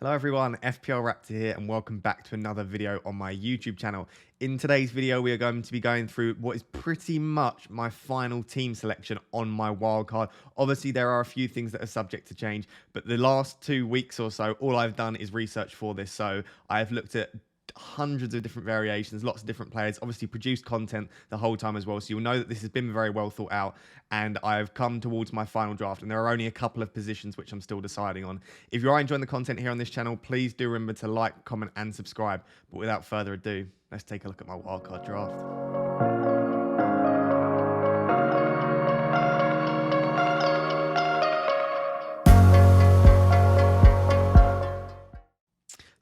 Hello everyone, FPL Raptor here and welcome back to another video on my YouTube channel. In today's video we are going to be going through what is pretty much my final team selection on my wildcard. Obviously there are a few things that are subject to change, but the last 2 weeks or so all I've done is research for this. So I have looked at hundreds of different variations, lots of different players, obviously produced content the whole time as well, so you'll know that this has been very well thought out, and I've come towards my final draft and there are only a couple of positions which I'm still deciding on. If you are enjoying the content here on this channel, please do remember to like, comment and subscribe. But without further ado, let's take a look at my wildcard draft.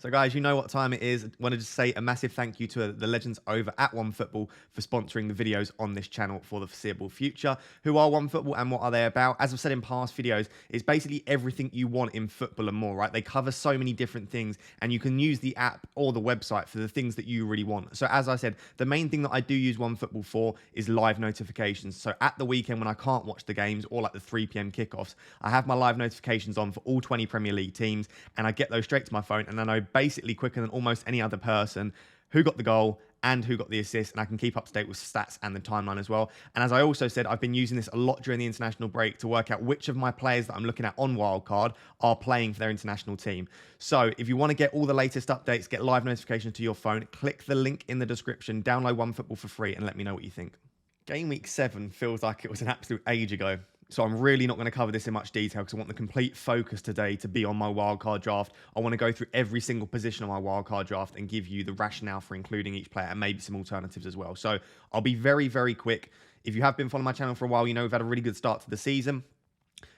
So guys, you know what time it is. I want to just say a massive thank you to the legends over at OneFootball for sponsoring the videos on this channel for the foreseeable future. Who are OneFootball and what are they about? As I've said in past videos, it's basically everything you want in football and more, right? They cover so many different things and you can use the app or the website for the things that you really want. So as I said, the main thing that I do use OneFootball for is live notifications. So at the weekend when I can't watch the games or like the 3 PM kickoffs, I have my live notifications on for all 20 Premier League teams and I get those straight to my phone and I know basically quicker than almost any other person who got the goal and who got the assist, and I can keep up to date with stats and the timeline as well. And as I also said, I've been using this a lot during the international break to work out which of my players that I'm looking at on Wildcard are playing for their international team. So if you want to get all the latest updates, get live notifications to your phone, click the link in the description, download OneFootball for free and let me know what you think. Game week 7 feels like it was an absolute age ago. So I'm really not going to cover this in much detail because I want the complete focus today to be on my wildcard draft. I want to go through every single position on my wildcard draft and give you the rationale for including each player and maybe some alternatives as well. So I'll be very, very quick. If you have been following my channel for a while, you know we've had a really good start to the season.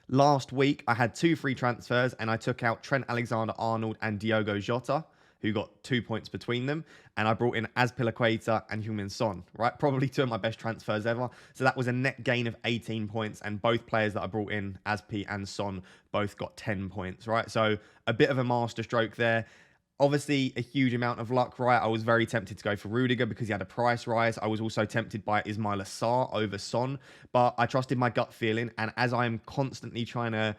Last week, I had 2 free transfers and I took out Trent Alexander-Arnold and Diogo Jota, who got 2 points between them. And I brought in Azpilicueta and Heung-min Son, right? Probably 2 of my best transfers ever. So that was a net gain of 18 points. And both players that I brought in, Azpi and Son, both got 10 points, right? So a bit of a masterstroke there. Obviously, a huge amount of luck, right? I was very tempted to go for Rudiger because he had a price rise. I was also tempted by Ismail Assar over Son. But I trusted my gut feeling. And as I am constantly trying to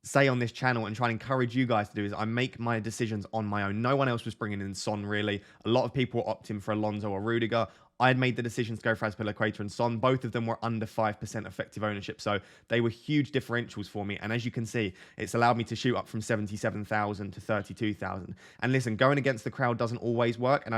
say on this channel and try and encourage you guys to do is I make my decisions on my own. No one else was bringing in Son, really. A lot of people were opting for Alonso or Rudiger. I had made the decision to go for Azpilicueta and Son. Both of them were under 5% effective ownership, so they were huge differentials for me. And as you can see, it's allowed me to shoot up from 77,000 to 32,000. And listen, going against the crowd doesn't always work. And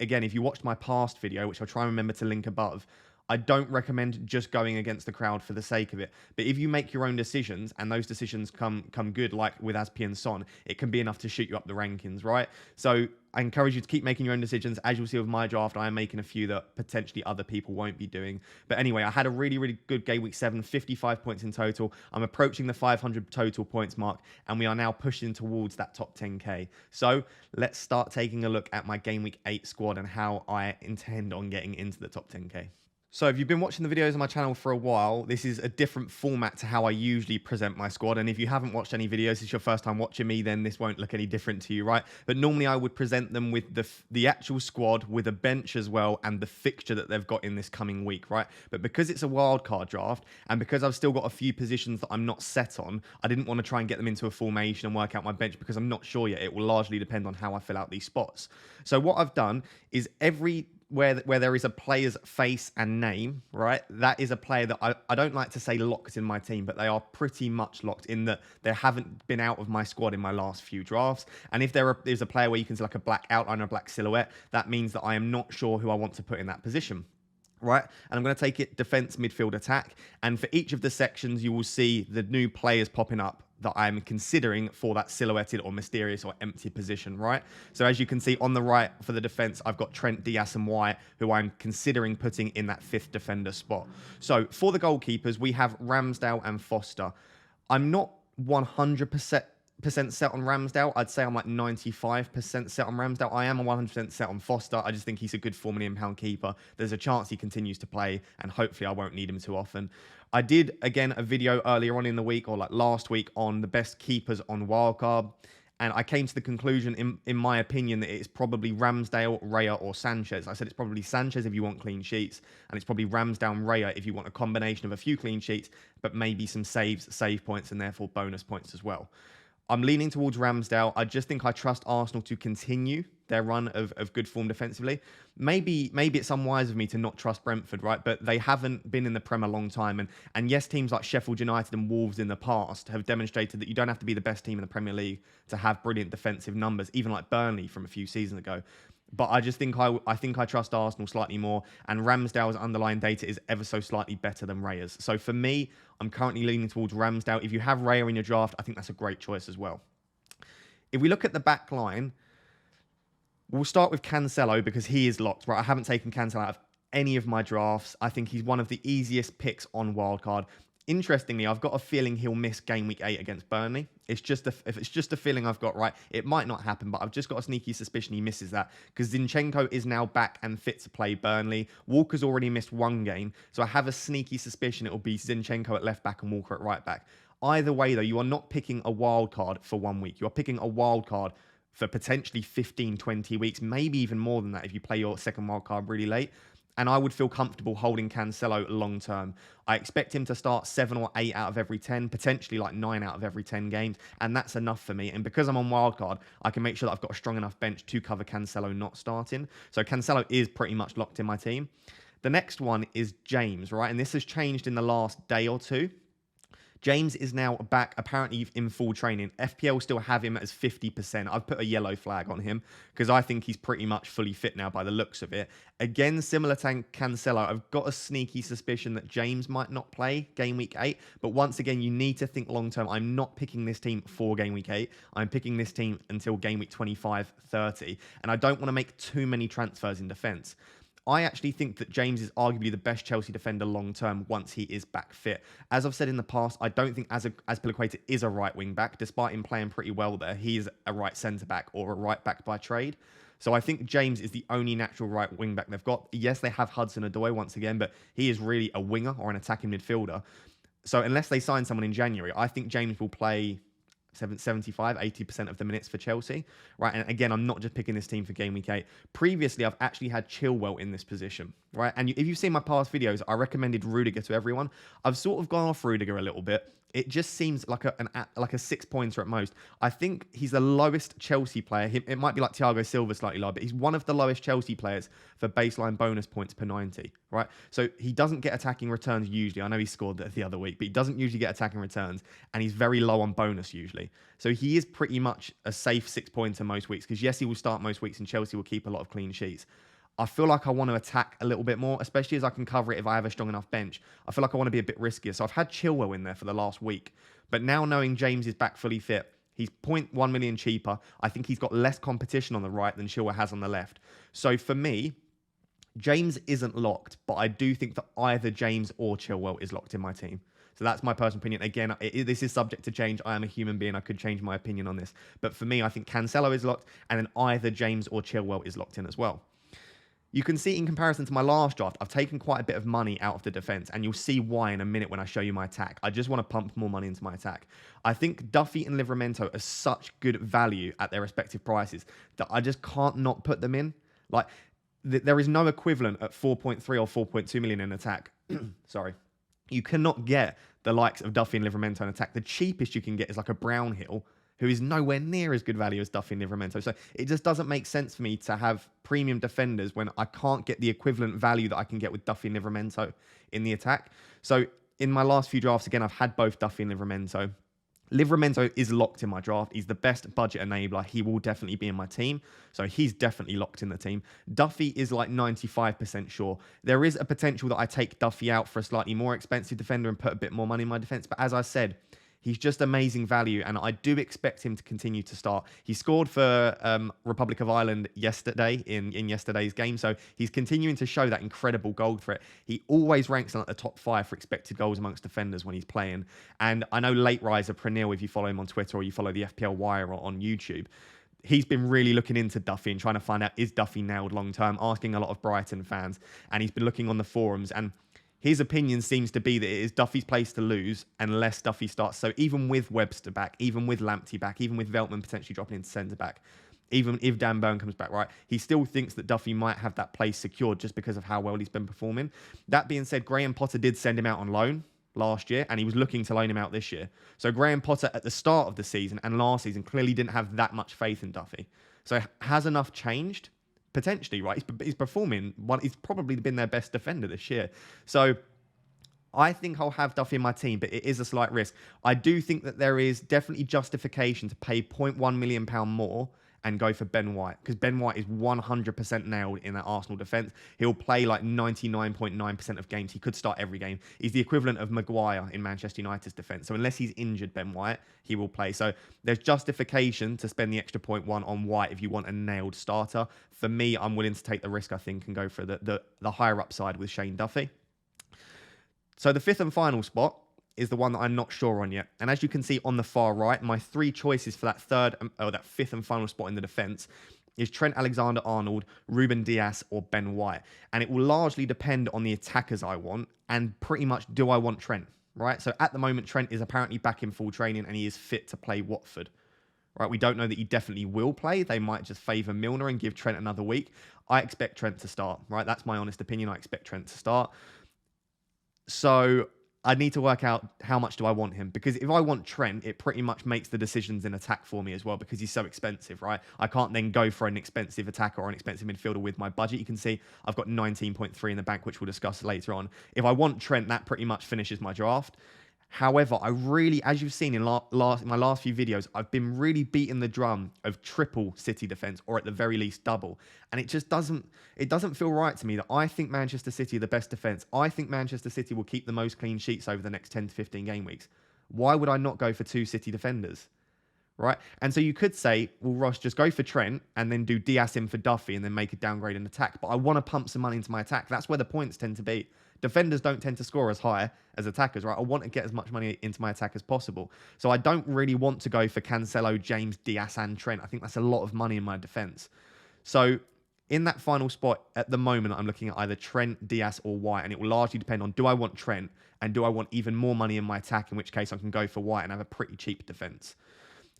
again, if you watched my past video, which I'll try and remember to link above, I don't recommend just going against the crowd for the sake of it. But if you make your own decisions and those decisions come good, like with Azpi and Son, it can be enough to shoot you up the rankings, right? So I encourage you to keep making your own decisions. As you'll see with my draft, I am making a few that potentially other people won't be doing. But anyway, I had a really, really good game week 7, 55 points in total. I'm approaching the 500 total points mark, and we are now pushing towards that top 10K. So let's start taking a look at my game week 8 squad and how I intend on getting into the top 10K. So if you've been watching the videos on my channel for a while, this is a different format to how I usually present my squad. And if you haven't watched any videos, it's your first time watching me, then this won't look any different to you, right? But normally I would present them with the actual squad, with a bench as well, and the fixture that they've got in this coming week, right? But because it's a wildcard draft, and because I've still got a few positions that I'm not set on, I didn't want to try and get them into a formation and work out my bench because I'm not sure yet. It will largely depend on how I fill out these spots. So what I've done is where there is a player's face and name, right? That is a player that I don't like to say locked in my team, but they are pretty much locked in that they haven't been out of my squad in my last few drafts. And if there's a player where you can see like a black outline or a black silhouette, that means that I am not sure who I want to put in that position. Right, and I'm going to take it defense, midfield, attack. And for each of the sections, you will see the new players popping up that I'm considering for that silhouetted or mysterious or empty position, right? So as you can see on the right for the defense, I've got Trent, Diaz and White, who I'm considering putting in that 5th defender spot. So for the goalkeepers, we have Ramsdale and Foster. I'm not 100% set on Ramsdale. I'd say I'm like 95% set on Ramsdale. I am 100% set on Foster. I just think he's a good £4 million keeper. There's a chance he continues to play, and hopefully I won't need him too often. I did, again, a video earlier on in the week, or like last week, on the best keepers on Wildcard. And I came to the conclusion, in my opinion, that it's probably Ramsdale, Raya, or Sanchez. I said it's probably Sanchez if you want clean sheets, and it's probably Ramsdale and Raya if you want a combination of a few clean sheets, but maybe some saves, save points, and therefore bonus points as well. I'm leaning towards Ramsdale. I just think I trust Arsenal to continue their run of good form defensively. Maybe it's unwise of me to not trust Brentford, right? But they haven't been in the Prem a long time. And yes, teams like Sheffield United and Wolves in the past have demonstrated that you don't have to be the best team in the Premier League to have brilliant defensive numbers, even like Burnley from a few seasons ago. But I just think I trust Arsenal slightly more, and Ramsdale's underlying data is ever so slightly better than Raya's. So for me, I'm currently leaning towards Ramsdale. If you have Raya in your draft, I think that's a great choice as well. If we look at the back line, we'll start with Cancelo because he is locked. Right, I haven't taken Cancelo out of any of my drafts. I think he's one of the easiest picks on Wildcard. Interestingly, I've got a feeling he'll miss game week 8 against Burnley. If it's just a feeling I've got, right, it might not happen, but I've just got a sneaky suspicion he misses that because Zinchenko is now back and fit to play Burnley. Walker's already missed one game, so I have a sneaky suspicion it will be Zinchenko at left back and Walker at right back. Either way, though, you are not picking a wild card for 1 week. You are picking a wild card for potentially 15, 20 weeks, maybe even more than that if you play your second wild card really late. And I would feel comfortable holding Cancelo long term. I expect him to start 7 or 8 out of every 10, potentially like 9 out of every 10 games. And that's enough for me. And because I'm on wildcard, I can make sure that I've got a strong enough bench to cover Cancelo not starting. So Cancelo is pretty much locked in my team. The next one is James, right? And this has changed in the last day or two. James is now back, apparently in full training. FPL still have him as 50%. I've put a yellow flag on him because I think he's pretty much fully fit now by the looks of it. Again, similar to Cancelo, I've got a sneaky suspicion that James might not play game week 8. But once again, you need to think long term. I'm not picking this team for game week 8. I'm picking this team until game week 25, 30. And I don't want to make too many transfers in defence. I actually think that James is arguably the best Chelsea defender long-term once he is back fit. As I've said in the past, I don't think Azpilicueta is a right wing-back. Despite him playing pretty well there, he is a right centre-back or a right-back by trade. So I think James is the only natural right wing-back they've got. Yes, they have Hudson-Odoi once again, but he is really a winger or an attacking midfielder. So unless they sign someone in January, I think James will play 75, 80% of the minutes for Chelsea, right? And again, I'm not just picking this team for game week 8. Previously, I've actually had Chilwell in this position, right? And if you've seen my past videos, I recommended Rudiger to everyone. I've sort of gone off Rudiger a little bit. It just seems like a 6-pointer at most. I think he's the lowest Chelsea player. It might be like Thiago Silva slightly low, but he's one of the lowest Chelsea players for baseline bonus points per 90, right? So he doesn't get attacking returns usually. I know he scored the other week, but he doesn't usually get attacking returns, and he's very low on bonus usually. So he is pretty much a safe 6-pointer most weeks because yes, he will start most weeks and Chelsea will keep a lot of clean sheets. I feel like I want to attack a little bit more, especially as I can cover it if I have a strong enough bench. I feel like I want to be a bit riskier. So I've had Chilwell in there for the last week. But now knowing James is back fully fit, he's 0.1 million cheaper. I think he's got less competition on the right than Chilwell has on the left. So for me, James isn't locked, but I do think that either James or Chilwell is locked in my team. So that's my personal opinion. Again, this is subject to change. I am a human being. I could change my opinion on this. But for me, I think Cancelo is locked, and then either James or Chilwell is locked in as well. You can see in comparison to my last draft, I've taken quite a bit of money out of the defense, and you'll see why in a minute when I show you my attack. I just want to pump more money into my attack. I think Duffy and Livramento are such good value at their respective prices that I just can't not put them in. Like, there is no equivalent at 4.3 or 4.2 million in attack. Sorry. You cannot get the likes of Duffy and Livramento in attack. The cheapest you can get is like a Brownhill, who is nowhere near as good value as Duffy and Livramento. So it just doesn't make sense for me to have premium defenders when I can't get the equivalent value that I can get with Duffy and Livramento in the attack. So in my last few drafts, again, I've had both Duffy and Livramento. Livramento is locked in my draft. He's the best budget enabler. He will definitely be in my team. So he's definitely locked in the team. Duffy is like 95% sure. There is a potential that I take Duffy out for a slightly more expensive defender and put a bit more money in my defense. But as I said, he's just amazing value, and I do expect him to continue to start. He scored for Republic of Ireland yesterday in yesterday's game, so he's continuing to show that incredible goal threat. He always ranks in like the top 5 for expected goals amongst defenders when he's playing. And I know Late Riser Pranil, if you follow him on Twitter or you follow the FPL Wire on YouTube, he's been really looking into Duffy and trying to find out, is Duffy nailed long term, asking a lot of Brighton fans, and he's been looking on the forums, and his opinion seems to be that it is Duffy's place to lose unless Duffy starts. So even with Webster back, even with Lamptey back, even with Veltman potentially dropping into centre-back, even if Dan Burn comes back, right, he still thinks that Duffy might have that place secured just because of how well he's been performing. That being said, Graham Potter did send him out on loan. last year, and he was looking to loan him out this year. So Graham Potter at the start of the season and last season clearly didn't have that much faith in Duffy. So has enough changed? Potentially, right? He's performing. He's probably been their best defender this year. So I think I'll have Duffy in my team, but it is a slight risk. I do think that there is definitely justification to pay £0.1 million more and go for Ben White, because Ben White is 100% nailed in that Arsenal defence. He'll play like 99.9% of games. He could start every game. He's the equivalent of Maguire in Manchester United's defence. So unless he's injured, Ben White, he will play. So there's justification to spend the extra 0.1 on White if you want a nailed starter. For me, I'm willing to take the risk, I think, and go for the higher upside with Shane Duffy. So the fifth and final spot is the one that I'm not sure on yet. And as you can see on the far right, my three choices for that fifth and final spot in the defence is Trent Alexander-Arnold, Ruben Dias, or Ben White. And it will largely depend on the attackers I want, and pretty much do I want Trent, right? So at the moment, Trent is apparently back in full training and he is fit to play Watford. Right, we don't know that he definitely will play. They might just favour Milner and give Trent another week. I expect Trent to start, right? That's my honest opinion. I expect Trent to start. So I need to work out how much do I want him, because if I want Trent, it pretty much makes the decisions in attack for me as well, because he's so expensive, right? I can't then go for an expensive attacker or an expensive midfielder with my budget. You can see I've got 19.3 in the bank, which we'll discuss later on. If I want Trent, that pretty much finishes my draft. However, I really, as you've seen in my last few videos, I've been really beating the drum of triple City defence, or at the very least double. And it just doesn't feel right to me that I think Manchester City are the best defence. I think Manchester City will keep the most clean sheets over the next 10 to 15 game weeks. Why would I not go for two City defenders? Right? And so you could say, well, Ross, just go for Trent and then do Dias in for Duffy and then make a downgrade in attack. But I want to pump some money into my attack. That's where the points tend to be. Defenders don't tend to score as high as attackers, right? I want to get as much money into my attack as possible. So I don't really want to go for Cancelo, James, Dias and Trent. I think that's a lot of money in my defence. So in that final spot, at the moment, I'm looking at either Trent, Dias or White, and it will largely depend on, do I want Trent and do I want even more money in my attack, in which case I can go for White and have a pretty cheap defence.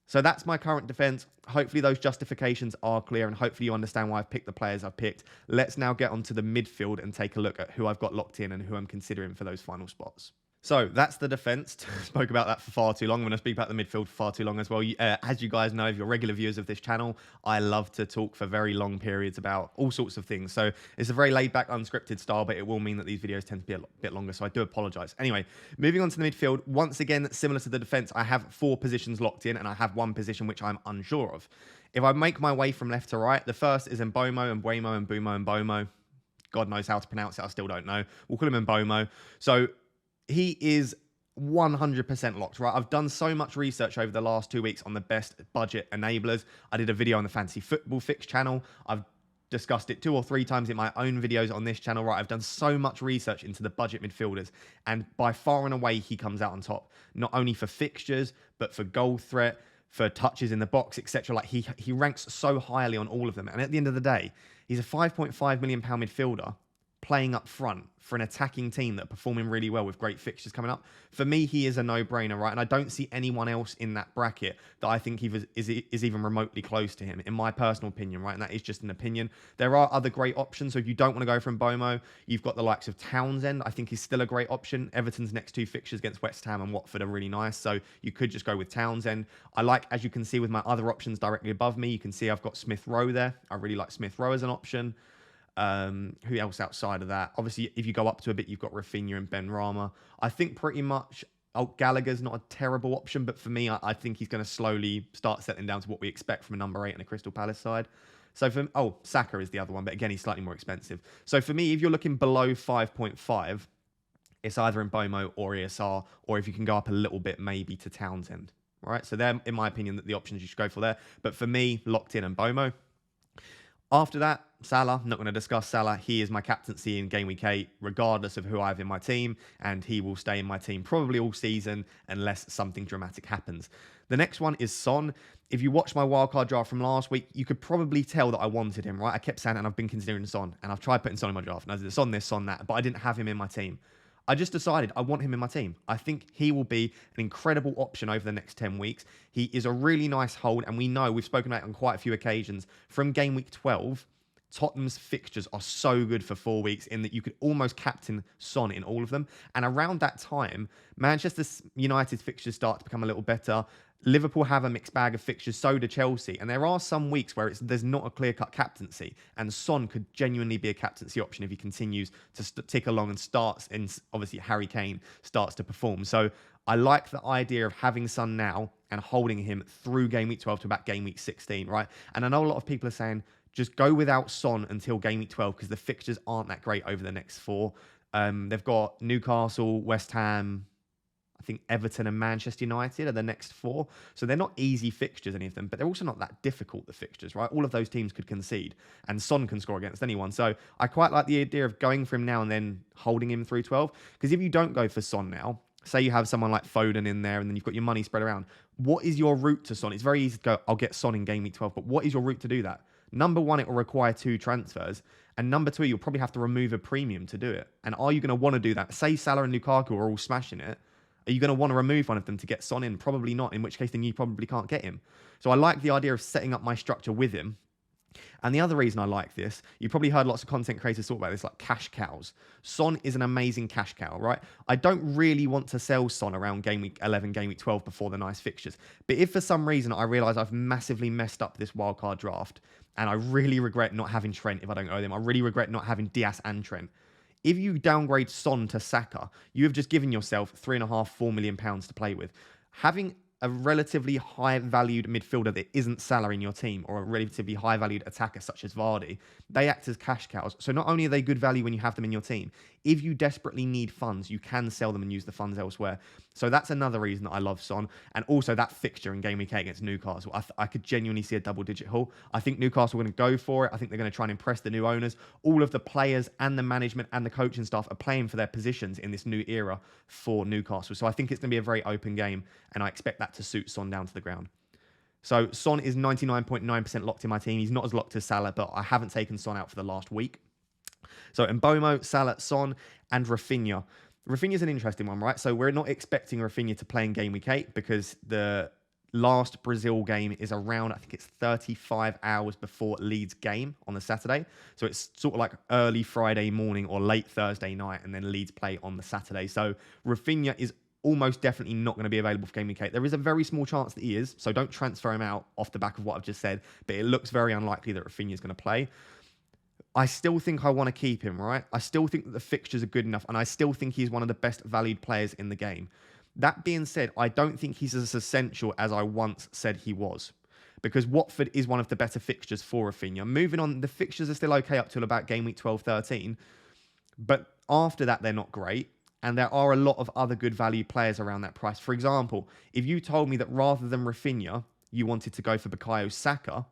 So that's my current defence. Hopefully those justifications are clear and hopefully you understand why I've picked the players I've picked. Let's now get onto the midfield and take a look at who I've got locked in and who I'm considering for those final spots. So that's the defence. Spoke about that for far too long. I'm going to speak about the midfield for far too long as well. As you guys know, if you're regular viewers of this channel, I love to talk for very long periods about all sorts of things. So it's a very laid back, unscripted style, but it will mean that these videos tend to be a bit longer. So I do apologise. Anyway, moving on to the midfield. Once again, similar to the defence, I have 4 positions locked in and I have 1 position which I'm unsure of. If I make my way from left to right, the first is Mbomo and Mbuemo and Bumo and Bomo. God knows how to pronounce it. I still don't know. We'll call him Mbomo. So he is 100% locked, right? I've done so much research over the last 2 weeks on the best budget enablers. I did a video on the Fantasy Football Fix channel. I've discussed it 2 or 3 times in my own videos on this channel, right? I've done so much research into the budget midfielders, and by far and away, he comes out on top, not only for fixtures, but for goal threat, for touches in the box, etc. Like he ranks so highly on all of them. And at the end of the day, he's a £5.5 million midfielder playing up front for an attacking team that are performing really well with great fixtures coming up. For me, he is a no-brainer, right? And I don't see anyone else in that bracket that I think is even remotely close to him, in my personal opinion, right? And that is just an opinion. There are other great options. So if you don't want to go from Mbomo, you've got the likes of Townsend. I think he's still a great option. Everton's next 2 fixtures against West Ham and Watford are really nice. So you could just go with Townsend. I like, as you can see with my other options directly above me, you can see I've got Smith Rowe there. I really like Smith Rowe as an option. Who else outside of that? Obviously, if you go up to a bit, you've got Rafinha and Ben Rama. I think pretty much Gallagher's not a terrible option, but for me, I think he's going to slowly start settling down to what we expect from a number 8 in a Crystal Palace side. So Saka is the other one, but again, he's slightly more expensive. So for me, if you're looking below 5.5, it's either Mbomo or ESR, or if you can go up a little bit, maybe to Townsend. Right? So they're, in my opinion, the options you should go for there. But for me, locked in Mbomo. After that, Salah, not going to discuss Salah. He is my captaincy in Game Week 8, regardless of who I have in my team, and he will stay in my team probably all season unless something dramatic happens. The next one is Son. If you watched my wildcard draft from last week, you could probably tell that I wanted him, right? I kept saying it, and I've been considering Son, and I've tried putting Son in my draft, and I said Son this, Son that, but I didn't have him in my team. I just decided I want him in my team. I think he will be an incredible option over the next 10 weeks. He is a really nice hold, and we know, we've spoken about it on quite a few occasions, from game week 12 Tottenham's fixtures are so good for 4 weeks in that you could almost captain Son in all of them. And around that time, Manchester United's fixtures start to become a little better. Liverpool have a mixed bag of fixtures, so do Chelsea. And there are some weeks where there's not a clear-cut captaincy. And Son could genuinely be a captaincy option if he continues to tick along and starts, and obviously Harry Kane starts to perform. So I like the idea of having Son now and holding him through game week 12 to about game week 16, right? And I know a lot of people are saying, just go without Son until game week 12 because the fixtures aren't that great over the next 4. They've got Newcastle, West Ham, I think Everton and Manchester United are the next 4. So they're not easy fixtures, any of them, but they're also not that difficult, the fixtures, right? All of those teams could concede and Son can score against anyone. So I quite like the idea of going for him now and then holding him through 12. Because if you don't go for Son now, say you have someone like Foden in there and then you've got your money spread around, what is your route to Son? It's very easy to go, I'll get Son in game week 12, but what is your route to do that? Number 1, it will require 2 transfers. And number 2, you'll probably have to remove a premium to do it. And are you going to want to do that? Say Salah and Lukaku are all smashing it. Are you going to want to remove one of them to get Son in? Probably not, in which case then you probably can't get him. So I like the idea of setting up my structure with him. And the other reason I like this, you probably heard lots of content creators talk about this, like cash cows. Son is an amazing cash cow, right? I don't really want to sell Son around game week 11, game week 12 before the nice fixtures. But if for some reason I realise I've massively messed up this wildcard draft, and I really regret not having Trent if I don't owe them, I really regret not having Diaz and Trent. If you downgrade Son to Saka, you have just given yourself £3.5–4 million to play with. Having a relatively high-valued midfielder that isn't Salah in your team, or a relatively high-valued attacker such as Vardy, they act as cash cows. So not only are they good value when you have them in your team, if you desperately need funds, you can sell them and use the funds elsewhere. So that's another reason that I love Son. And also that fixture in game week 8 against Newcastle, I could genuinely see a double-digit haul. I think Newcastle are going to go for it. I think they're going to try and impress the new owners. All of the players and the management and the coaching staff are playing for their positions in this new era for Newcastle. So I think it's going to be a very open game, and I expect that to suit Son down to the ground. So Son is 99.9% locked in my team. He's not as locked as Salah, but I haven't taken Son out for the last week. So Mbomo, Salah, Son, and Rafinha. Rafinha's an interesting one, right? So we're not expecting Rafinha to play in game week 8 because the last Brazil game is around, I think it's 35 hours before Leeds game on the Saturday. So it's sort of like early Friday morning or late Thursday night, and then Leeds play on the Saturday. So Rafinha is almost definitely not going to be available for game week 8. There is a very small chance that he is, so don't transfer him out off the back of what I've just said, but it looks very unlikely that Rafinha is going to play. I still think I want to keep him, right? I still think that the fixtures are good enough, and I still think he's one of the best valued players in the game. That being said, I don't think he's as essential as I once said he was, because Watford is one of the better fixtures for Rafinha. Moving on, the fixtures are still okay up till about game week 12-13, but after that, they're not great. And there are a lot of other good value players around that price. For example, if you told me that rather than Rafinha, you wanted to go for Bukayo Saka,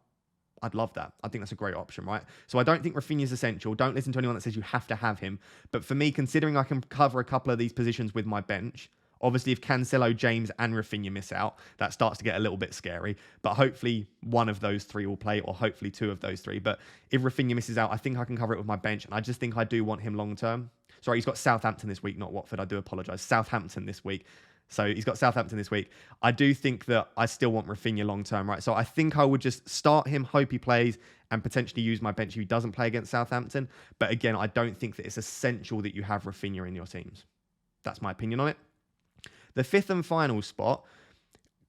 I'd love that. I think that's a great option, right? So I don't think Rafinha is essential. Don't listen to anyone that says you have to have him. But for me, considering I can cover a couple of these positions with my bench, obviously if Cancelo, James and Rafinha miss out, that starts to get a little bit scary. But hopefully one of those 3 will play, or hopefully 2 of those 3. But if Rafinha misses out, I think I can cover it with my bench. And I just think I do want him long term. Sorry, he's got Southampton this week, not Watford. I do apologise. Southampton this week. So he's got Southampton this week. I do think that I still want Rafinha long term, right? So I think I would just start him, hope he plays, and potentially use my bench if he doesn't play against Southampton. But again, I don't think that it's essential that you have Rafinha in your teams. That's my opinion on it. The 5th and final spot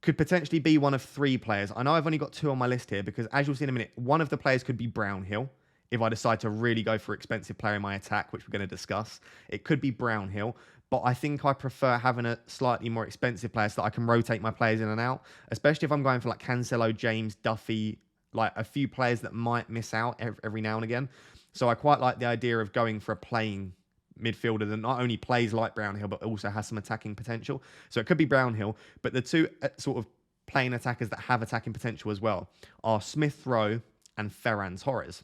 could potentially be one of 3 players. I know I've only got 2 on my list here because, as you'll see in a minute, one of the players could be Brownhill. If I decide to really go for expensive player in my attack, which we're going to discuss, it could be Brownhill. But I think I prefer having a slightly more expensive player so that I can rotate my players in and out, especially if I'm going for like Cancelo, James, Duffy, like a few players that might miss out every now and again. So I quite like the idea of going for a playing midfielder that not only plays like Brownhill, but also has some attacking potential. So it could be Brownhill, but the 2 sort of playing attackers that have attacking potential as well are Smith Rowe and Ferran Torres.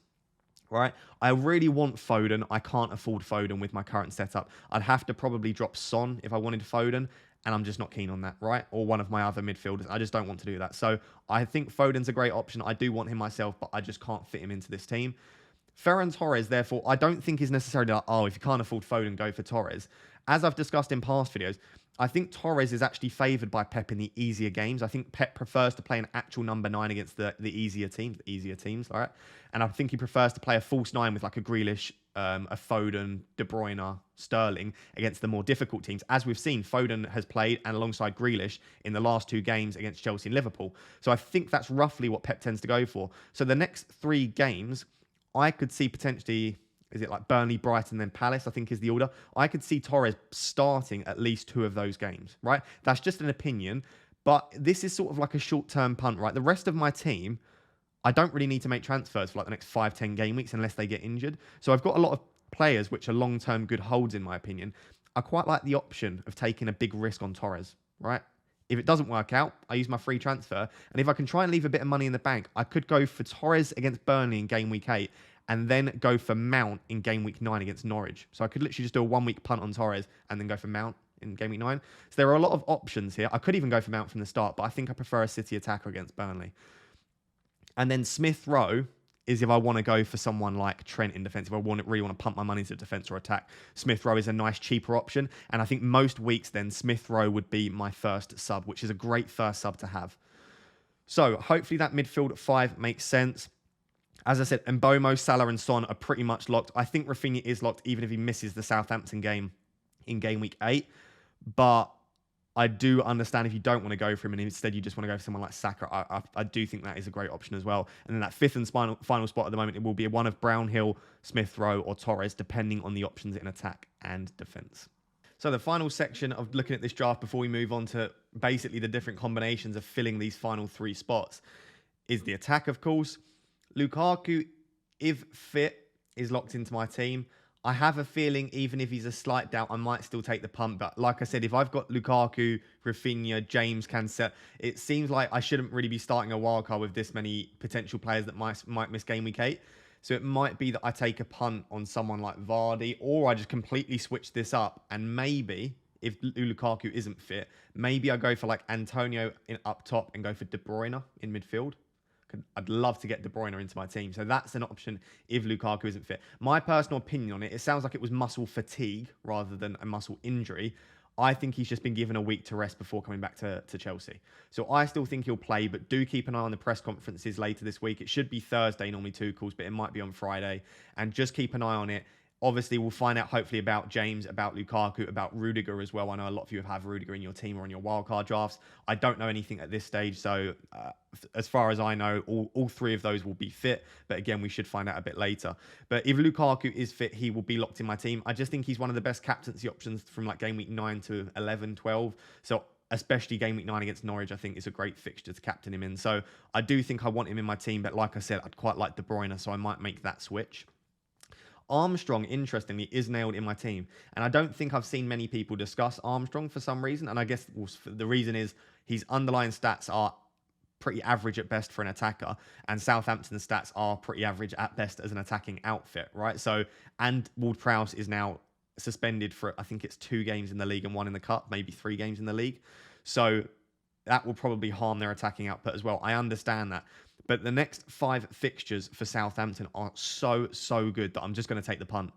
Right, I really want Foden. I can't afford Foden with my current setup. I'd have to probably drop Son if I wanted Foden, and I'm just not keen on that, right? Or one of my other midfielders. I just don't want to do that. So I think Foden's a great option. I do want him myself, but I just can't fit him into this team. Ferran Torres, therefore, I don't think is necessarily like, oh, if you can't afford Foden, go for Torres. As I've discussed in past videos, I think Torres is actually favoured by Pep in the easier games. I think Pep prefers to play an actual number 9 against the easier teams, all right? And I think he prefers to play a false 9 with like a Grealish, a Foden, De Bruyne, Sterling against the more difficult teams. As we've seen, Foden has played and alongside Grealish in the last 2 games against Chelsea and Liverpool. So I think that's roughly what Pep tends to go for. So the next 3 games, I could see potentially... Is it like Burnley, Brighton, then Palace, I think is the order. I could see Torres starting at least 2 of those games, right? That's just an opinion, but this is sort of like a short-term punt, right? The rest of my team, I don't really need to make transfers for like the next 5-10 game weeks unless they get injured. So I've got a lot of players which are long-term good holds, in my opinion. I quite like the option of taking a big risk on Torres, right? If it doesn't work out, I use my free transfer. And if I can try and leave a bit of money in the bank, I could go for Torres against Burnley in game week 8 and then go for Mount in game week 9 against Norwich. So I could literally just do a 1-week punt on Torres and then go for Mount in game week 9. So there are a lot of options here. I could even go for Mount from the start, but I think I prefer a City attacker against Burnley. And then Smith Rowe is if I want to go for someone like Trent in defence, if I really want to pump my money into defence or attack. Smith Rowe is a nice, cheaper option. And I think most weeks then Smith Rowe would be my first sub, which is a great first sub to have. So hopefully that midfield 5 makes sense. As I said, Mbomo, Salah and Son are pretty much locked. I think Rafinha is locked even if he misses the Southampton game in game week 8. But I do understand if you don't want to go for him and instead you just want to go for someone like Saka. I do think that is a great option as well. And then that 5th and final spot at the moment, it will be one of Brownhill, Smith Rowe or Torres, depending on the options in attack and defence. So the final section of looking at this draft before we move on to basically the different combinations of filling these final 3 spots is the attack, of course. Lukaku, if fit, is locked into my team. I have a feeling even if he's a slight doubt, I might still take the punt. But like I said, if I've got Lukaku, Rafinha, James, Cancelo, it seems like I shouldn't really be starting a wildcard with this many potential players that might miss game week 8. So it might be that I take a punt on someone like Vardy, or I just completely switch this up. And maybe, if Lukaku isn't fit, maybe I go for like Antonio up top and go for De Bruyne in midfield. I'd love to get De Bruyne into my team. So that's an option if Lukaku isn't fit. My personal opinion on it, it sounds like it was muscle fatigue rather than a muscle injury. I think he's just been given a week to rest before coming back to Chelsea. So I still think he'll play, but do keep an eye on the press conferences later this week. It should be Thursday, normally 2 calls, but it might be on Friday. And just keep an eye on it. Obviously, we'll find out hopefully about James, about Lukaku, about Rudiger as well. I know a lot of you have Rudiger in your team or in your wildcard drafts. I don't know anything at this stage. So as far as I know, all 3 of those will be fit. But again, we should find out a bit later. But if Lukaku is fit, he will be locked in my team. I just think he's one of the best captaincy options from like game week 9 to 11, 12. So especially game week 9 against Norwich, I think is a great fixture to captain him in. So I do think I want him in my team. But like I said, I'd quite like De Bruyne, so I might make that switch. Armstrong, interestingly, is nailed in my team. And I don't think I've seen many people discuss Armstrong for some reason. And I guess the reason is his underlying stats are pretty average at best for an attacker. And Southampton's stats are pretty average at best as an attacking outfit, right? So, and Ward-Prowse is now suspended for, I think it's 2 games in the league and 1 in the cup, maybe 3 games in the league. So that will probably harm their attacking output as well. I understand that. But the next 5 fixtures for Southampton are so good that I'm just going to take the punt.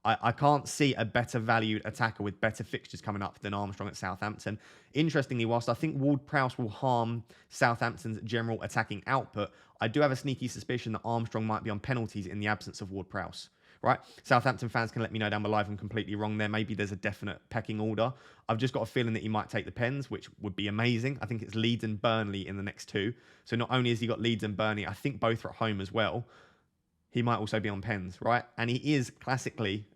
I can't see a better valued attacker with better fixtures coming up than Armstrong at Southampton. Interestingly, whilst I think Ward-Prowse will harm Southampton's general attacking output, I do have a sneaky suspicion that Armstrong might be on penalties in the absence of Ward-Prowse. Right? Southampton fans can let me know down below if I'm completely wrong there. Maybe there's a definite pecking order. I've just got a feeling that he might take the Pens, which would be amazing. I think it's Leeds and Burnley in the next 2. So not only has he got Leeds and Burnley, I think both are at home as well. He might also be on Pens, right? And he is classically,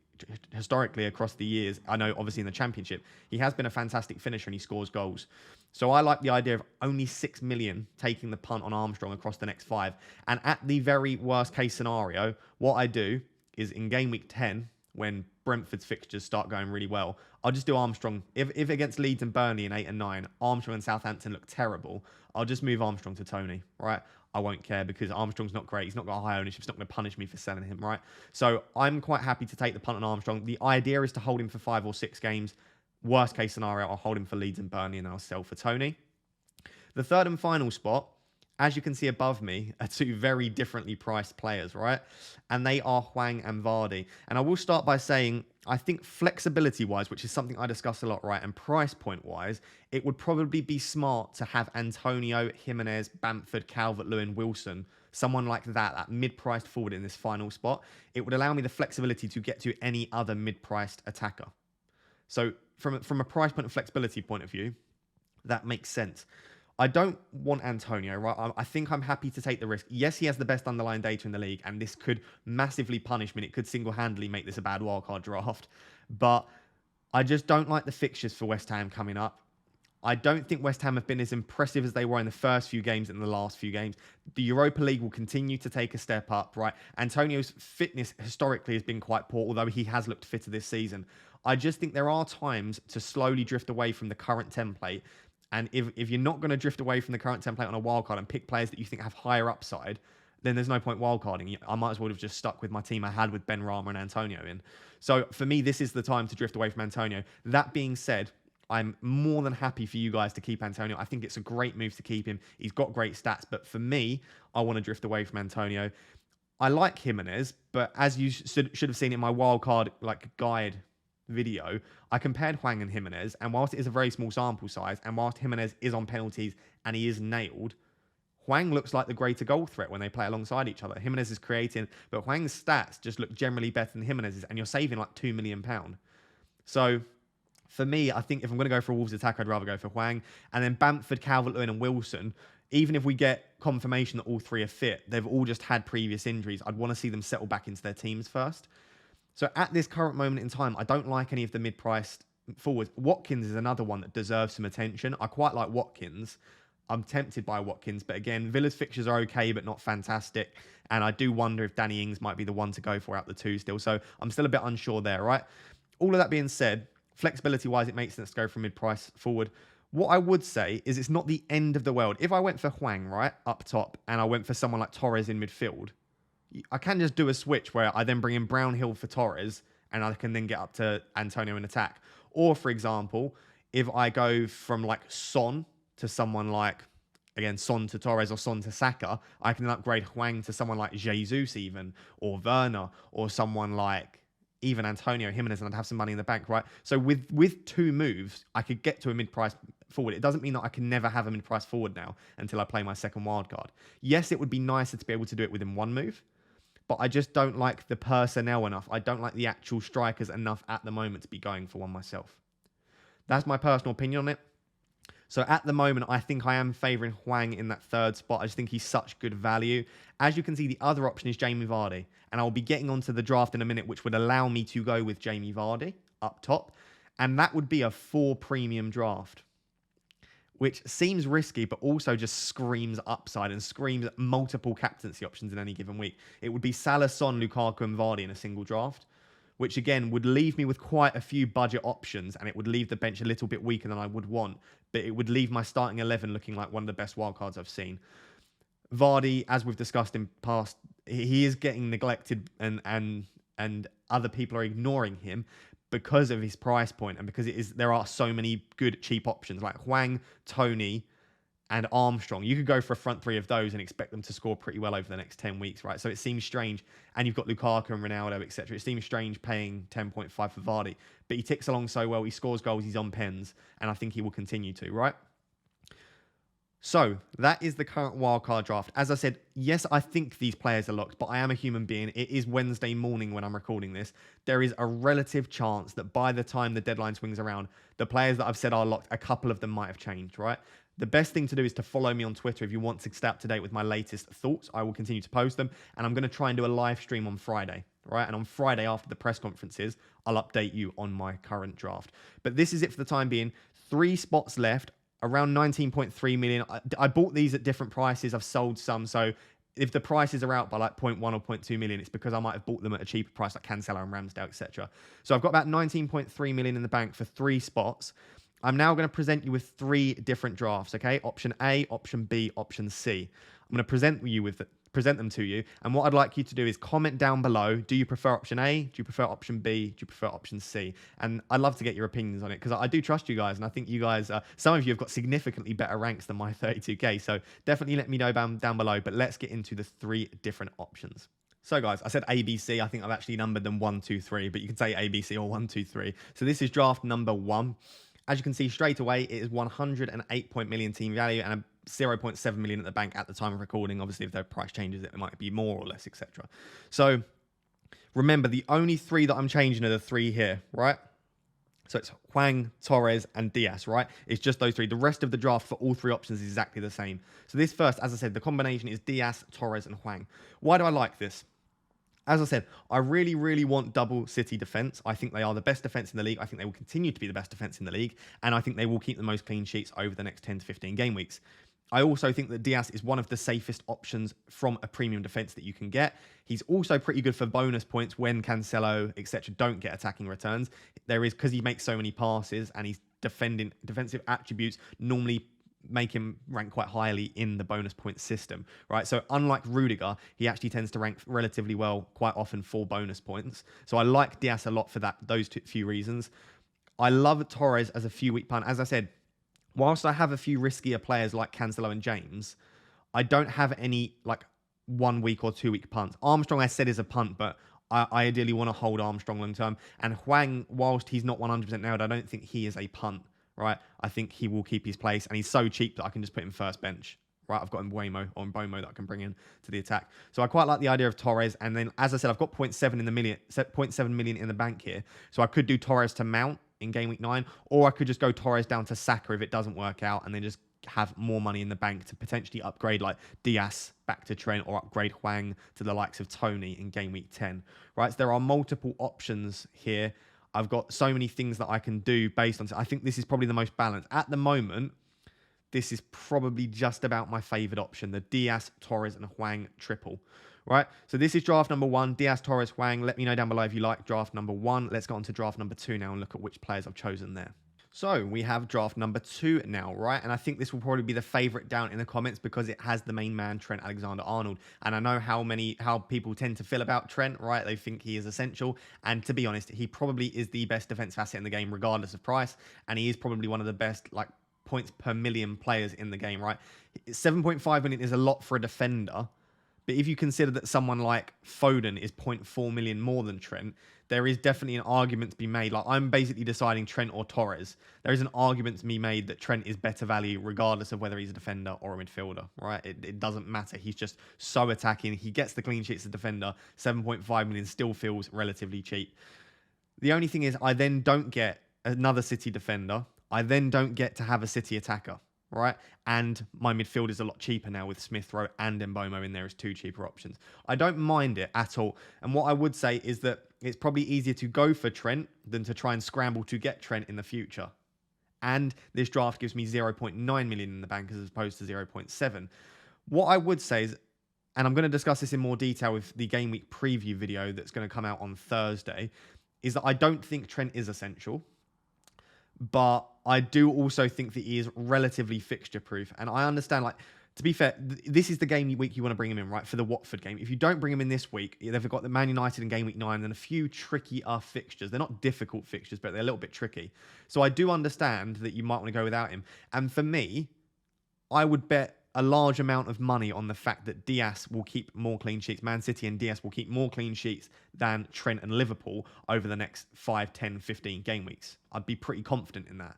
historically across the years, I know obviously in the Championship, he has been a fantastic finisher and he scores goals. So I like the idea of only 6 million taking the punt on Armstrong across the next 5. And at the very worst case scenario, what I do is in game week 10, when Brentford's fixtures start going really well, I'll just do Armstrong. If against Leeds and Burnley in 8 and 9, Armstrong and Southampton look terrible, I'll just move Armstrong to Tony, right? I won't care because Armstrong's not great. He's not got a high ownership. It's not going to punish me for selling him, right? So I'm quite happy to take the punt on Armstrong. The idea is to hold him for 5 or 6 games. Worst case scenario, I'll hold him for Leeds and Burnley and I'll sell for Tony. The third and final spot, as you can see above me, are two very differently priced players, right? And they are Hwang and Vardy. And I will start by saying, I think flexibility-wise, which is something I discuss a lot, right, and price point-wise, it would probably be smart to have Antonio, Jimenez, Bamford, Calvert-Lewin, Wilson, someone like that mid-priced forward in this final spot. It would allow me the flexibility to get to any other mid-priced attacker. So from a price point and flexibility point of view, that makes sense. I don't want Antonio, right? I think I'm happy to take the risk. Yes, he has the best underlying data in the league, and this could massively punish me. It could single-handedly make this a bad wildcard draft. But I just don't like the fixtures for West Ham coming up. I don't think West Ham have been as impressive as they were in the first few games and the last few games. The Europa League will continue to take a step up, right? Antonio's fitness historically has been quite poor, although he has looked fitter this season. I just think there are times to slowly drift away from the current template. And if you're not going to drift away from the current template on a wildcard and pick players that you think have higher upside, then there's no point wildcarding. I might as well have just stuck with my team I had with Ben Rama and Antonio in. So for me, this is the time to drift away from Antonio. That being said, I'm more than happy for you guys to keep Antonio. I think it's a great move to keep him. He's got great stats. But for me, I want to drift away from Antonio. I like Jimenez, but as you should have seen in my wildcard guide video, I compared Hwang and Jimenez, and whilst it is a very small sample size, and whilst Jimenez is on penalties and he is nailed, Hwang looks like the greater goal threat when they play alongside each other. Jimenez is creating, but Hwang's stats just look generally better than Jimenez's, and you're saving like £2 million. So for me, I think if I'm going to go for a Wolves attack, I'd rather go for Hwang. And then Bamford, Calvert-Lewin and Wilson, even if we get confirmation that all three are fit, they've all just had previous injuries. I'd want to see them settle back into their teams first. So at this current moment in time, I don't like any of the mid-priced forwards. Watkins is another one that deserves some attention. I quite like Watkins. I'm tempted by Watkins, but again, Villa's fixtures are okay, but not fantastic. And I do wonder if Danny Ings might be the one to go for out the two still. So I'm still a bit unsure there, right? All of that being said, flexibility-wise, it makes sense to go for mid-price forward. What I would say is it's not the end of the world. If I went for Hwang, right, up top, and I went for someone like Torres in midfield, I can just do a switch where I then bring in Brownhill for Torres and I can then get up to Antonio in attack. Or, for example, if I go from like Son to someone like, again, Son to Torres or Son to Saka, I can then upgrade Hwang to someone like Jesus even, or Werner, or someone like even Antonio Jimenez, and I'd have some money in the bank, right? So with two moves, I could get to a mid-price forward. It doesn't mean that I can never have a mid-price forward now until I play my second wildcard. Yes, it would be nicer to be able to do it within one move, but I just don't like the personnel enough. I don't like the actual strikers enough at the moment to be going for one myself. That's my personal opinion on it. So at the moment, I think I am favouring Hwang in that third spot. I just think he's such good value. As you can see, the other option is Jamie Vardy. And I'll be getting onto the draft in a minute, which would allow me to go with Jamie Vardy up top. And that would be a 4 premium draft, which seems risky, but also just screams upside and screams multiple captaincy options in any given week. It would be Salah, Son, Lukaku and Vardy in a single draft, which again would leave me with quite a few budget options, and it would leave the bench a little bit weaker than I would want, but it would leave my starting 11 looking like one of the best wildcards I've seen. Vardy, as we've discussed in past, he is getting neglected and other people are ignoring him because of his price point and because there are so many good cheap options like Hwang, Tony and Armstrong. You could go for a front three of those and expect them to score pretty well over the next 10 weeks, right? So it seems strange. And you've got Lukaku and Ronaldo, etc. It seems strange paying 10.5 for Vardy. But he ticks along so well. He scores goals. He's on pens. And I think he will continue to, right? So that is the current wildcard draft. As I said, yes, I think these players are locked, but I am a human being. It is Wednesday morning when I'm recording this. There is a relative chance that by the time the deadline swings around, the players that I've said are locked, a couple of them might have changed, right? The best thing to do is to follow me on Twitter if you want to stay up to date with my latest thoughts. I will continue to post them, and I'm going to try and do a live stream on Friday, right? And on Friday after the press conferences, I'll update you on my current draft. But this is it for the time being. 3 spots left. Around 19.3 million. I bought these at different prices. I've sold some. So if the prices are out by like 0.1 or 0.2 million, it's because I might have bought them at a cheaper price like Cancelo and Ramsdale, etc. So I've got about 19.3 million in the bank for 3 spots. I'm now going to present you with 3 different drafts, okay? Option A, option B, option C. I'm going to present you with present them to you. And what I'd like you to do is comment down below. Do you prefer option A? Do you prefer option B? Do you prefer option C? And I'd love to get your opinions on it because I do trust you guys. And I think you guys, some of you have got significantly better ranks than my 32k. So definitely let me know down below. But let's get into the 3 different options. So guys, I said ABC. I think I've actually numbered them 1, 2, 3, but you can say ABC or 1, 2, 3. So this is draft number 1. As you can see straight away, it is 108 million team value and a 0.7 million at the bank at the time of recording. Obviously, if their price changes, it might be more or less, etc. So remember, the only 3 that I'm changing are the 3 here, right? So it's Hwang, Torres, and Diaz, right? It's just those 3. The rest of the draft for all 3 options is exactly the same. So this first, as I said, the combination is Diaz, Torres, and Hwang. Why do I like this? As I said, I really, really want double City defence. I think they are the best defence in the league. I think they will continue to be the best defence in the league. And I think they will keep the most clean sheets over the next 10 to 15 game weeks. I also think that Diaz is one of the safest options from a premium defence that you can get. He's also pretty good for bonus points when Cancelo, etc. don't get attacking returns. There is, because he makes so many passes and he's defensive attributes normally make him rank quite highly in the bonus point system, right? So unlike Rudiger, he actually tends to rank relatively well quite often for bonus points. So I like Diaz a lot for those few reasons. I love Torres as a few week punt. As I said, whilst I have a few riskier players like Cancelo and James, I don't have any like 1 week or 2 week punts. Armstrong, I said, is a punt, but I ideally want to hold Armstrong long term. And Hwang, whilst he's not 100% nailed, I don't think he is a punt. Right, I think he will keep his place, and he's so cheap that I can just put him first bench. Right, I've got Mbuemo or Mbomo that I can bring in to the attack. So I quite like the idea of Torres. And then, as I said, I've got 0.7 million in the bank here. So I could do Torres to mount in game week 9, or I could just go Torres down to Saka if it doesn't work out, and then just have more money in the bank to potentially upgrade like Diaz back to Trent or upgrade Hwang to the likes of Tony in game week 10. Right, so there are multiple options here. I've got so many things that I can do based on. I think this is probably the most balanced. At the moment, this is probably just about my favoured option, the Diaz, Torres, and Hwang triple. Right? So this is draft number 1, Diaz, Torres, Hwang. Let me know down below if you like draft number 1. Let's go on to draft number 2 now and look at which players I've chosen there. So we have draft number 2 now, right? And I think this will probably be the favourite down in the comments because it has the main man, Trent Alexander-Arnold. And I know how people tend to feel about Trent, right? They think he is essential. And to be honest, he probably is the best defensive asset in the game, regardless of price. And he is probably one of the best, like, points per million players in the game, right? 7.5 million is a lot for a defender. But if you consider that someone like Foden is 0.4 million more than Trent, there is definitely an argument to be made. Like, I'm basically deciding Trent or Torres. There is an argument to be made that Trent is better value regardless of whether he's a defender or a midfielder, right? It doesn't matter. He's just so attacking. He gets the clean sheets as a defender. 7.5 million still feels relatively cheap. The only thing is I then don't get another City defender. I then don't get to have a City attacker. Right, and my midfield is a lot cheaper now with Smith Rowe and Mbomo in there as 2 cheaper options. I don't mind it at all. And what I would say is that it's probably easier to go for Trent than to try and scramble to get Trent in the future. And this draft gives me 0.9 million in the bank as opposed to 0.7. What I would say is, and I'm going to discuss this in more detail with the Game Week preview video that's going to come out on Thursday, is that I don't think Trent is essential. But I do also think that he is relatively fixture-proof. And I understand, like, to be fair, this is the game week you want to bring him in, right, for the Watford game. If you don't bring him in this week, they've got the Man United in game week 9 and a few trickier fixtures. They're not difficult fixtures, but they're a little bit tricky. So I do understand that you might want to go without him. And for me, I would bet a large amount of money on the fact that Diaz will keep more clean sheets. Man City and Diaz will keep more clean sheets than Trent and Liverpool over the next 5, 10, 15 game weeks. I'd be pretty confident in that.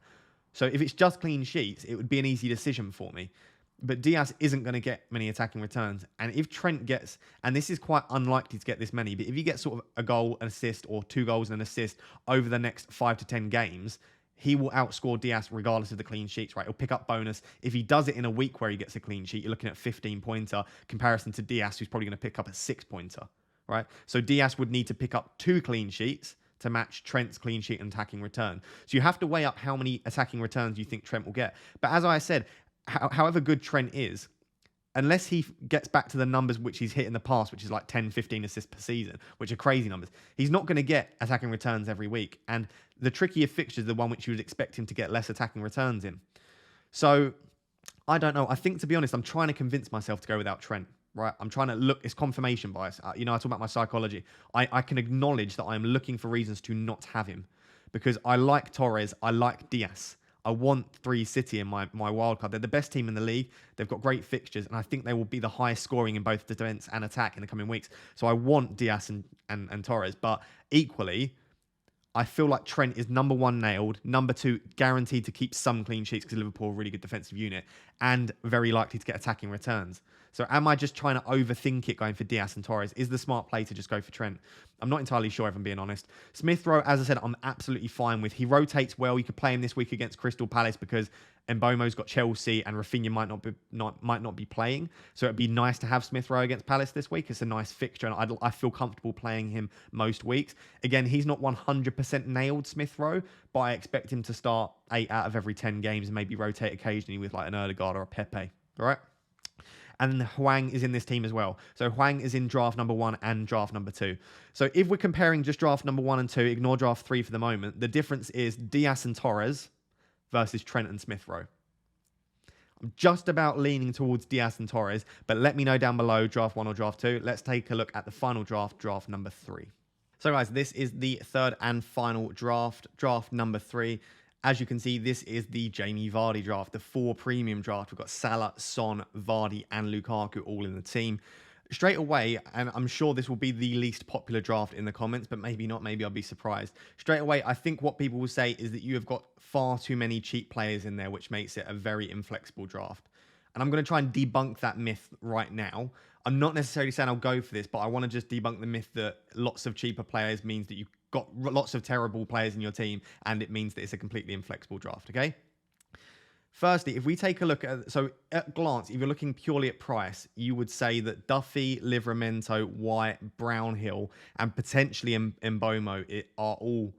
So if it's just clean sheets, it would be an easy decision for me. But Diaz isn't going to get many attacking returns. And if Trent gets, and this is quite unlikely to get this many, but if you get sort of a goal, an assist, or 2 goals and an assist over the next 5 to 10 games, he will outscore Diaz regardless of the clean sheets, right? He'll pick up bonus. If he does it in a week where he gets a clean sheet, you're looking at 15-pointer comparison to Diaz, who's probably going to pick up a 6-pointer, right? So Diaz would need to pick up 2 clean sheets to match Trent's clean sheet and attacking return. So you have to weigh up how many attacking returns you think Trent will get. But as I said, however good Trent is, unless he gets back to the numbers which he's hit in the past, which is like 10, 15 assists per season, which are crazy numbers, he's not going to get attacking returns every week. And the trickier fixture is the one which you would expect him to get less attacking returns in. So, I don't know. I think, to be honest, I'm trying to convince myself to go without Trent. right? I'm trying to look, it's confirmation bias. You know, I talk about my psychology. I can acknowledge that I'm looking for reasons to not have him because I like Torres, I like Diaz. I want 3 City in my wildcard. They're the best team in the league. They've got great fixtures, and I think they will be the highest scoring in both defense and attack in the coming weeks. So I want Diaz and Torres. But equally, I feel like Trent is number 1 nailed, number 2 guaranteed to keep some clean sheets because Liverpool are a really good defensive unit, and very likely to get attacking returns. So am I just trying to overthink it going for Diaz and Torres? Is the smart play to just go for Trent? I'm not entirely sure if I'm being honest. Smith Rowe, as I said, I'm absolutely fine with. He rotates well. You could play him this week against Crystal Palace because Mbomo's got Chelsea and Rafinha might not be playing. So it'd be nice to have Smith Rowe against Palace this week. It's a nice fixture and I feel comfortable playing him most weeks. Again, he's not 100% nailed, Smith Rowe, but I expect him to start 8 out of every 10 games and maybe rotate occasionally with like an Erdegaard or a Pepe. All right? And Hwang is in this team as well. So Hwang is in draft number 1 and draft number 2. So if we're comparing just draft number 1 and 2, ignore draft 3 for the moment, the difference is Diaz and Torres versus Trent and Smith Rowe. I'm just about leaning towards Diaz and Torres, but let me know down below, draft 1 or draft 2. Let's take a look at the final draft, draft number 3. So guys, this is the third and final draft, draft number 3. As you can see, this is the Jamie Vardy draft, the 4 premium draft. We've got Salah, Son, Vardy, and Lukaku all in the team. Straight away, and I'm sure this will be the least popular draft in the comments, but maybe not, maybe I'll be surprised. Straight away, I think what people will say is that you have got far too many cheap players in there, which makes it a very inflexible draft. And I'm going to try and debunk that myth right now. I'm not necessarily saying I'll go for this, but I want to just debunk the myth that lots of cheaper players means that you've got lots of terrible players in your team, and it means that it's a completely inflexible draft, okay? Firstly, if we take a look at, so at glance, if you're looking purely at price, you would say that Duffy, Livramento, White, Brownhill, and potentially Mbomo are all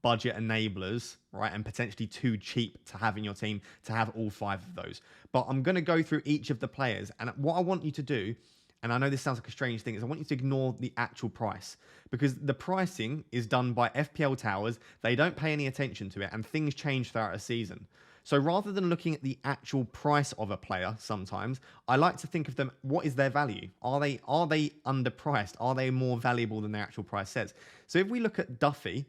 budget enablers, right? And potentially too cheap to have in your team to have all 5 of those. But I'm going to go through each of the players, and what I want you to do, and I know this sounds like a strange thing, is I want you to ignore the actual price because the pricing is done by FPL Towers. They don't pay any attention to it and things change throughout a season. So rather than looking at the actual price of a player sometimes, I like to think of them, what is their value? Are they underpriced? Are they more valuable than their actual price says? So if we look at Duffy,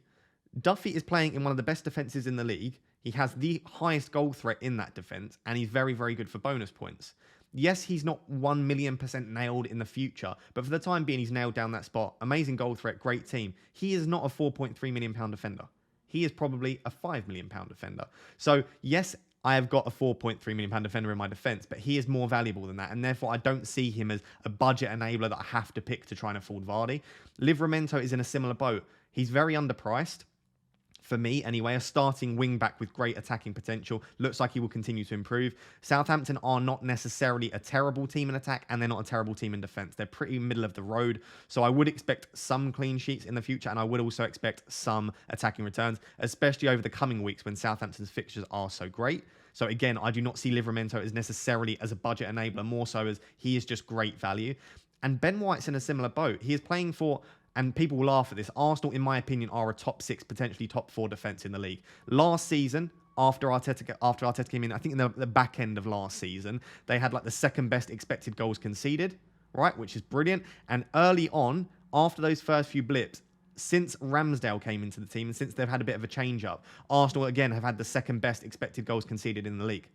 Duffy is playing in one of the best defenses in the league. He has the highest goal threat in that defense and he's very, very good for bonus points. Yes, he's not 1,000,000% nailed in the future, but for the time being, he's nailed down that spot. Amazing goal threat, great team. He is not a £4.3 million defender. He is probably a £5 million defender. So yes, I have got a £4.3 million defender in my defense, but he is more valuable than that. And therefore, I don't see him as a budget enabler that I have to pick to try and afford Vardy. Livramento is in a similar boat. He's very underpriced. For me, anyway, a starting wing-back with great attacking potential. Looks like he will continue to improve. Southampton are not necessarily a terrible team in attack, and they're not a terrible team in defence. They're pretty middle of the road. So I would expect some clean sheets in the future, and I would also expect some attacking returns, especially over the coming weeks when Southampton's fixtures are so great. So again, I do not see Livramento as necessarily as a budget enabler, more so as he is just great value. And Ben White's in a similar boat. He is playing for... And people will laugh at this. Arsenal, in my opinion, are a top 6, potentially top 4 defence in the league. Last season, after Arteta came in, I think in the back end of last season, they had like the 2nd best expected goals conceded, right? Which is brilliant. And early on, after those first few blips, since Ramsdale came into the team and since they've had a bit of a change-up, Arsenal, again, have had the 2nd best expected goals conceded in the league.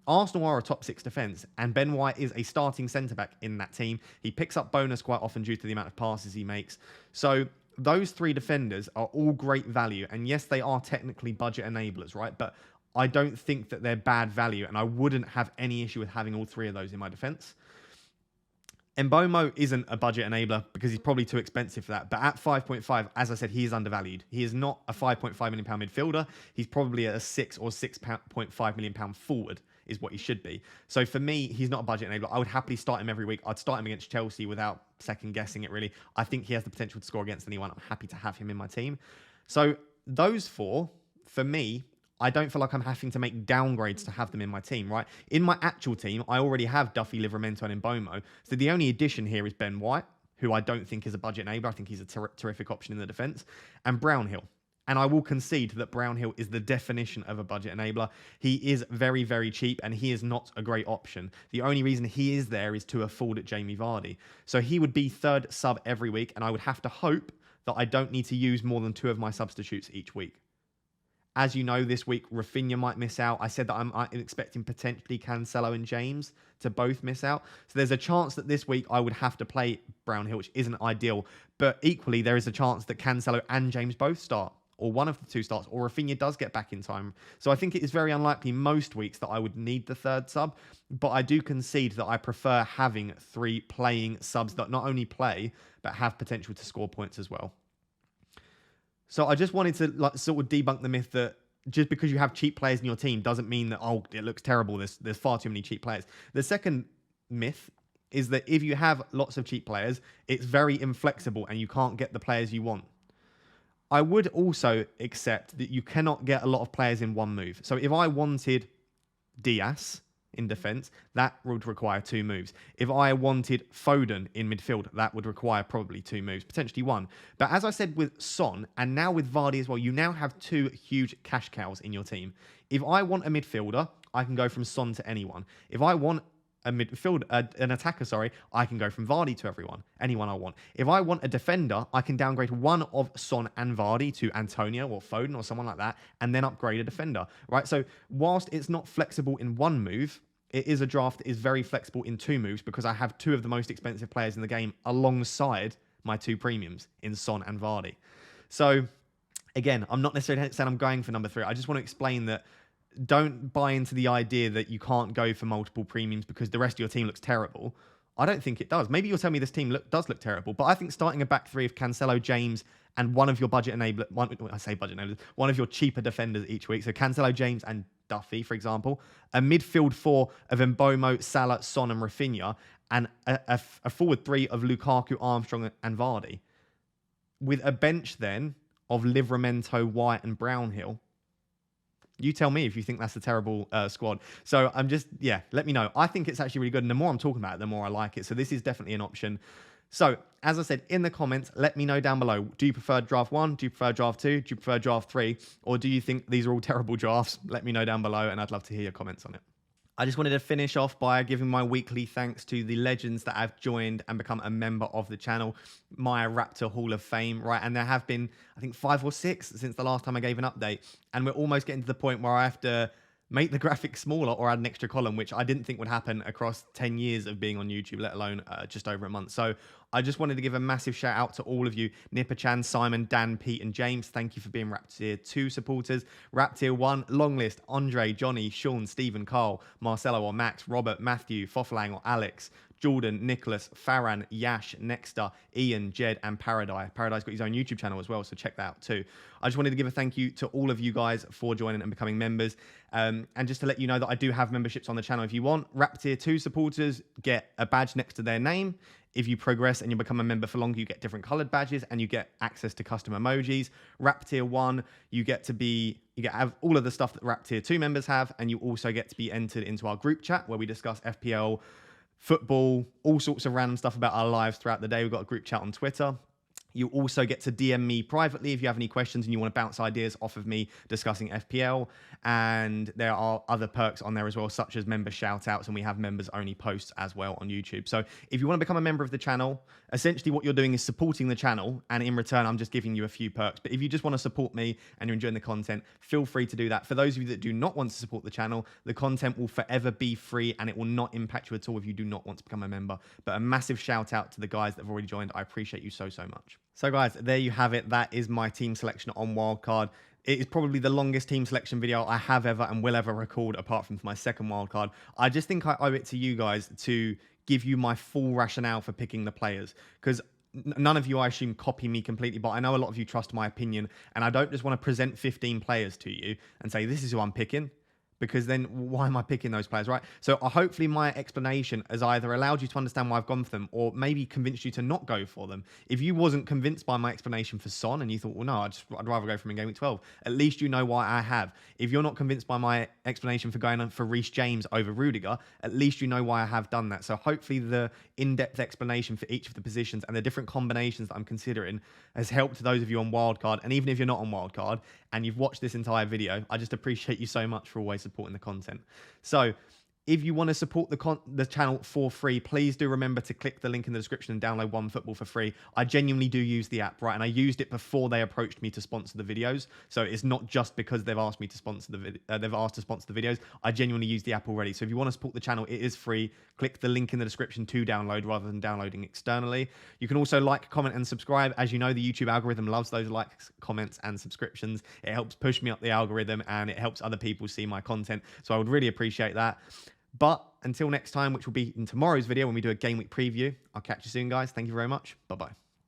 Arsenal are a top 6 defence, and Ben White is a starting centre-back in that team. He picks up bonus quite often due to the amount of passes he makes. So those 3 defenders are all great value, and yes, they are technically budget enablers, right? But I don't think that they're bad value, and I wouldn't have any issue with having all 3 of those in my defence. Mbomo isn't a budget enabler because he's probably too expensive for that. But at 5.5, as I said, he is undervalued. He is not a £5.5 million midfielder. He's probably a 6 or £6.5 million forward is what he should be. So for me, he's not a budget enabler. I would happily start him every week. I'd start him against Chelsea without second guessing it, really. I think he has the potential to score against anyone. I'm happy to have him in my team. So those 4, for me, I don't feel like I'm having to make downgrades to have them in my team, right? In my actual team, I already have Duffy, Livramento, and Mbomo. So the only addition here is Ben White, who I don't think is a budget enabler. I think he's a terrific option in the defence. And Brownhill. And I will concede that Brownhill is the definition of a budget enabler. He is very, very cheap, and he is not a great option. The only reason he is there is to afford Jamie Vardy. So he would be third sub every week, and I would have to hope that I don't need to use more than 2 of my substitutes each week. As you know, this week, Raphinha might miss out. I said that I'm expecting potentially Cancelo and James to both miss out. So there's a chance that this week I would have to play Brownhill, which isn't ideal. But equally, there is a chance that Cancelo and James both start, or one of the 2 starts, or Raphinha does get back in time. So I think it is very unlikely most weeks that I would need the third sub. But I do concede that I prefer having 3 playing subs that not only play, but have potential to score points as well. So I just wanted to sort of debunk the myth that just because you have cheap players in your team doesn't mean that, oh, it looks terrible. There's far too many cheap players. The second myth is that if you have lots of cheap players, it's very inflexible and you can't get the players you want. I would also accept that you cannot get a lot of players in one move. So if I wanted Diaz in defence, that would require 2 moves. If I wanted Foden in midfield, that would require probably 2 moves, potentially 1. But as I said with Son, and now with Vardy as well, you now have 2 huge cash cows in your team. If I want a midfielder, I can go from Son to anyone. If I want an attacker, I can go from Vardy to anyone I want. If I want a defender, I can downgrade one of Son and Vardy to Antonio or Foden or someone like that, and then upgrade a defender, right? So whilst it's not flexible in one move, it is a draft that is very flexible in 2 moves because I have 2 of the most expensive players in the game alongside my 2 premiums in Son and Vardy. So again, I'm not necessarily saying I'm going for number 3. I just want to explain that don't buy into the idea that you can't go for multiple premiums because the rest of your team looks terrible. I don't think it does. Maybe you'll tell me this team does look terrible, but I think starting a back 3 of Cancelo, James, and one of your budget enabler, one of your cheaper defenders each week. So Cancelo, James, and Duffy, for example. A midfield 4 of Mbomo, Salah, Son, and Raphinha, and a forward 3 of Lukaku, Armstrong, and Vardy. With a bench then of Livramento, White, and Brownhill. You tell me if you think that's a terrible squad. So let me know. I think it's actually really good. And the more I'm talking about it, the more I like it. So this is definitely an option. So as I said in the comments, let me know down below. Do you prefer draft 1? Do you prefer draft 2? Do you prefer draft 3? Or do you think these are all terrible drafts? Let me know down below and I'd love to hear your comments on it. I just wanted to finish off by giving my weekly thanks to the legends that have joined and become a member of the channel, my Raptor Hall of Fame, right? And there have been, I think, 5 or 6 since the last time I gave an update. And we're almost getting to the point where I have to make the graphics smaller or add an extra column, which I didn't think would happen across 10 years of being on YouTube, let alone just over a month. So I just wanted to give a massive shout out to all of you, Nipper-chan, Simon, Dan, Pete, and James. Thank you for being Raptor 2 supporters. Raptor 1, long list, Andre, Johnny, Sean, Stephen, Carl, Marcelo or Max, Robert, Matthew, Foflang or Alex, Jordan, Nicholas, Farran, Yash, Nexter, Ian, Jed, and Paradise. Paradise got his own YouTube channel as well, so check that out too. I just wanted to give a thank you to all of you guys for joining and becoming members. And just to let you know that I do have memberships on the channel if you want. Raptor 2 supporters get a badge next to their name. If you progress and you become a member for longer, you get different colored badges and you get access to custom emojis. Raptor 1, you get to have all of the stuff that Raptor 2 members have, and you also get to be entered into our group chat where we discuss FPL, football, all sorts of random stuff about our lives throughout the day. We've got a group chat on Twitter. You also get to DM me privately if you have any questions and you want to bounce ideas off of me discussing FPL. And there are other perks on there as well, such as member shout-outs, and we have members-only posts as well on YouTube. So if you want to become a member of the channel, essentially what you're doing is supporting the channel, and in return, I'm just giving you a few perks. But if you just want to support me and you're enjoying the content, feel free to do that. For those of you that do not want to support the channel, the content will forever be free, and it will not impact you at all if you do not want to become a member. But a massive shout-out to the guys that have already joined. I appreciate you so, so much. So guys, there you have it. That is my team selection on Wildcard. It is probably the longest team selection video I have ever and will ever record, apart from my second Wildcard. I just think I owe it to you guys to give you my full rationale for picking the players, because none of you, I assume, copy me completely, but I know a lot of you trust my opinion, and I don't just want to present 15 players to you and say, this is who I'm picking. because then why am I picking those players, right? So hopefully my explanation has either allowed you to understand why I've gone for them or maybe convinced you to not go for them. If you wasn't convinced by my explanation for Son and you thought, well, no, I'd rather go for him in Game Week 12, at least you know why I have. If you're not convinced by my explanation for going on for Reece James over Rudiger, at least you know why I have done that. So hopefully the in-depth explanation for each of the positions and the different combinations that I'm considering has helped those of you on Wildcard. And even if you're not on Wildcard and you've watched this entire video, I just appreciate you so much for always supporting the content. So if you want to support the channel for free, please do remember to click the link in the description and download OneFootball for free. I genuinely do use the app, right? And I used it before they approached me to sponsor the videos. So it's not just because they've asked me to sponsor they've asked to sponsor the videos. I genuinely use the app already. So if you want to support the channel, it is free. Click the link in the description to download rather than downloading externally. You can also like, comment, and subscribe. As you know, the YouTube algorithm loves those likes, comments, and subscriptions. It helps push me up the algorithm and it helps other people see my content. So I would really appreciate that. But until next time, which will be in tomorrow's video when we do a game week preview, I'll catch you soon, guys. Thank you very much. Bye-bye.